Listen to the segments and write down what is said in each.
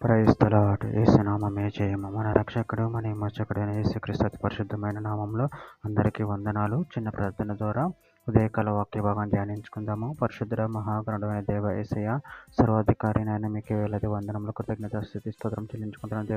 Praise the lord. యేసు నామమే జయము. మన రక్షకుడు మన విమోచకుడైన యేసుక్రీస్తు అతి పరిశుద్ధమైన నామంలో అందరికీ వందనాలు. చిన్న ప్రార్థన ద్వారా ఉదయకాల వాక్య భాగం ధ్యానించుకుందాము. పరిశుద్ధ మహాగణుడైన దేవ యేసయ్య, సర్వాధికారి అయిన మీకే వేలాది వందనములు, కృతజ్ఞత, స్తుతి, స్తోత్రం చెల్లించుకుంటున్నాను.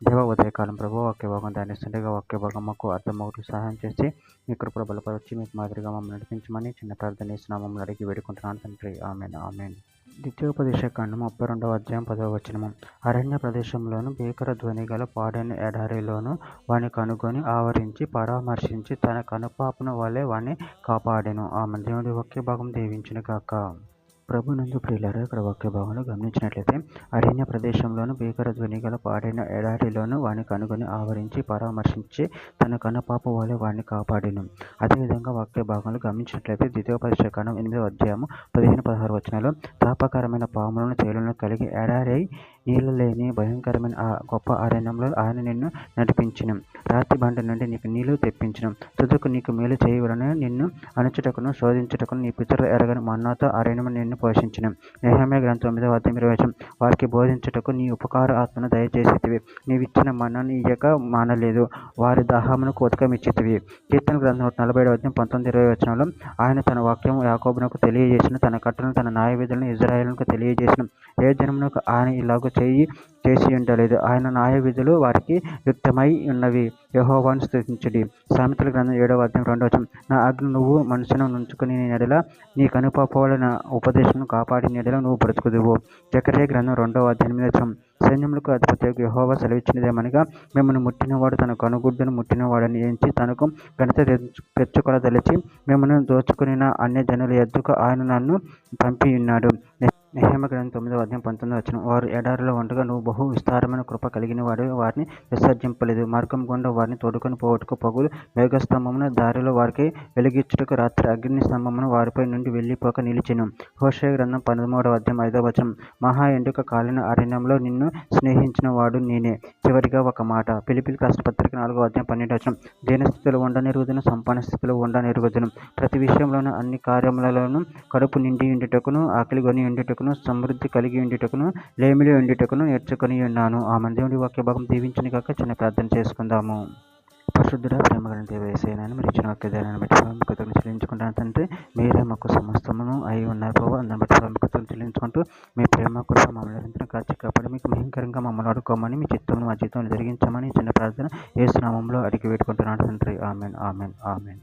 దేవ ఉదయకాలం ప్రభు వాక్య భాగం ధ్యానిస్తుండగా వాక్య భాగం మాకు అర్థమవుతూ సహాయం చేసి మీ కృప బలపరిచి మీకు మాదిరిగా మమ్మల్ని నడిపించమని చిన్న ప్రార్థన చేస్తున్నాము అడిగి వేడుకుంటున్నాను తండ్రి. Amen amen. ద్వితీయోపదేశకాండము 32వ అధ్యాయం 10వ వచనము. అరణ్య ప్రదేశంలోను భీకర ధ్వని గల పాడైన ఎడారిలోను వాని కనుగొని ఆవరించి పరామర్శించి తన కనుపాపను వలె వాని కాపాడెను. ఆమె దేవుడి వాక్య భాగం దీవించును గాక. ప్రభునందు ప్రియులారా, ఇక్కడ వాక్య భాగంలో గమనించినట్లయితే అరణ్య ప్రదేశంలోను భీకర ధ్వని గల పాడైన ఎడారిలోను వాని కనుగొని ఆవరించి పరామర్శించి తన కనుపాప వలె వాడిని కాపాడెను. అదేవిధంగా వాక్య భాగంలో గమనించినట్లయితే ద్వితీయోపదేశకాండం 8వ అధ్యాయము 15-16 వచనాలు, తాపకరమైన పాములను తేలులను కలిగి ఎడారి నీళ్లు లేని భయంకరమైన ఆ గొప్ప అరణ్యంలో ఆయన నిన్ను నడిపించును. రాతి బండ నుండి నీకు నీళ్లు తెప్పించును. తుదకు నీకు మేలు చేయవలన నిన్ను అణచుటకును శోధించుటకును నీ పితరులు ఎరగని మన్నాతో అరణ్యము నిన్ను పోషించును. నెహెమ్యా గ్రంథం 9వ అధ్యాయం 20 వచనం. వారికి బోధించుటకు నీ ఉపకార ఆత్మను దయచేసేటివి, నీవిచ్చిన మన్నాను ఇయ్యక మానలేదు, వారి దాహమును కోతకమిచ్చితివి. కీర్తన గ్రంథం 147వ అధ్యాయం 19-20 వచనంలో, ఆయన తన వాక్యం యాకోబునకు తెలియజేసిన, తన కట్టలను తన న్యాయ విధులను ఇజ్రాయేలునకు తెలియజేసిన. ఏ జనమునకు ఆయన ఇలాగ చేసి ఉండలేదు. ఆయన న్యాయ విధులు వారికి యుక్తమై ఉన్నవి. యెహోవాను స్తుతించుడి. సామెతల గ్రంథం 7వ అధ్యాయం 2వ వచనం. నా ఆజ్ఞ నువ్వు మనసును నుంచుకుని నెడల నీ కనుపాపవల నా ఉపదేశం కాపాడి నెడల నువ్వు బ్రతుకుదువు. జకర్యా గ్రంథం 2వ అధ్యాయం 8వ వచనం. సైన్యములకు అధిపతి యెహోవా సెలవిచ్చినదేమనగా, మిమ్మల్ని ముట్టినవాడు తన కనుగుడ్డును ముట్టినవాడని ఎంచి తనకు ఘనత తెచ్చుకొనదలిచి మిమ్మల్ని దోచుకుని అన్య జనుల ఎద్దుకు ఆయన నన్ను పంపి ఉన్నాడు. నెహెమ్యా గ్రంథం 9వ అధ్యాయం 19వ వచనం. వారు ఎడారిలో ఉండగా నువ్వు బహు విస్తారమైన కృప కలిగిన వాడు వారిని విసర్జింపలేదు. మార్గం గుండా వారిని తోడుకొని పోవటకు పగులు మేఘస్తంభమును, దారిలో వారికి వెలిగించుటకు రాత్రి అగ్ని స్తంభమును వారిపై నుండి వెళ్ళిపోక నిలిచెను. హోషేయ గ్రంథం 13వ అధ్యాయం 5వ వచనం. మహా ఎండుక కాలిన అరణ్యంలో నిన్ను స్నేహించిన వాడు నేనే. చివరిగా ఒక మాట. ఫిలిప్పీయులకు రాసిన పత్రిక 4వ అధ్యాయం 12వ వచనం. దేని స్థితిలో ఉండనెరుగుదును, సంపన్న స్థితిలో ఉండనెరుగుదును, ప్రతి విషయంలోనూ అన్ని కార్యములలోనూ కడుపు నిండి ఉండుటకును, ఆకలి కొని ఉండుటకును, సమృద్ధి కలిగి ఉండుటకును, లేమిలో ఉండుటకును నేర్చుకుని ఉన్నాను. ఆమె దేవుడి వాక్య భాగం దీవించును గాక. చిన్న ప్రార్థన చేసుకుందాము. పరిశుద్ధుడ ప్రేమగల దేవ యేసయ్యా, మీరు ఇచ్చిన వాక్య ధ్యానాన్ని బట్టి కృతజ్ఞతలు చెల్లించుకుంటాను తండ్రి. మీరే మాకు సమస్తమును అయి ఉన్నారు ప్రభావ. అందరిని బట్టి కృతజ్ఞతలు చెల్లించుకుంటూ మీ ప్రేమ కృప మమ్మల్ని నిరంతరం కాచి కాపాడి మీకు భయంకరంగా మమ్మల్ని అడుకోమని, మీ చిత్తమును మా జీవితంలో జరిగించమని చిన్న ప్రార్థన యేసు నామములో అడిగి వేడుకుంటున్నాను తండ్రి. Amen amen amen.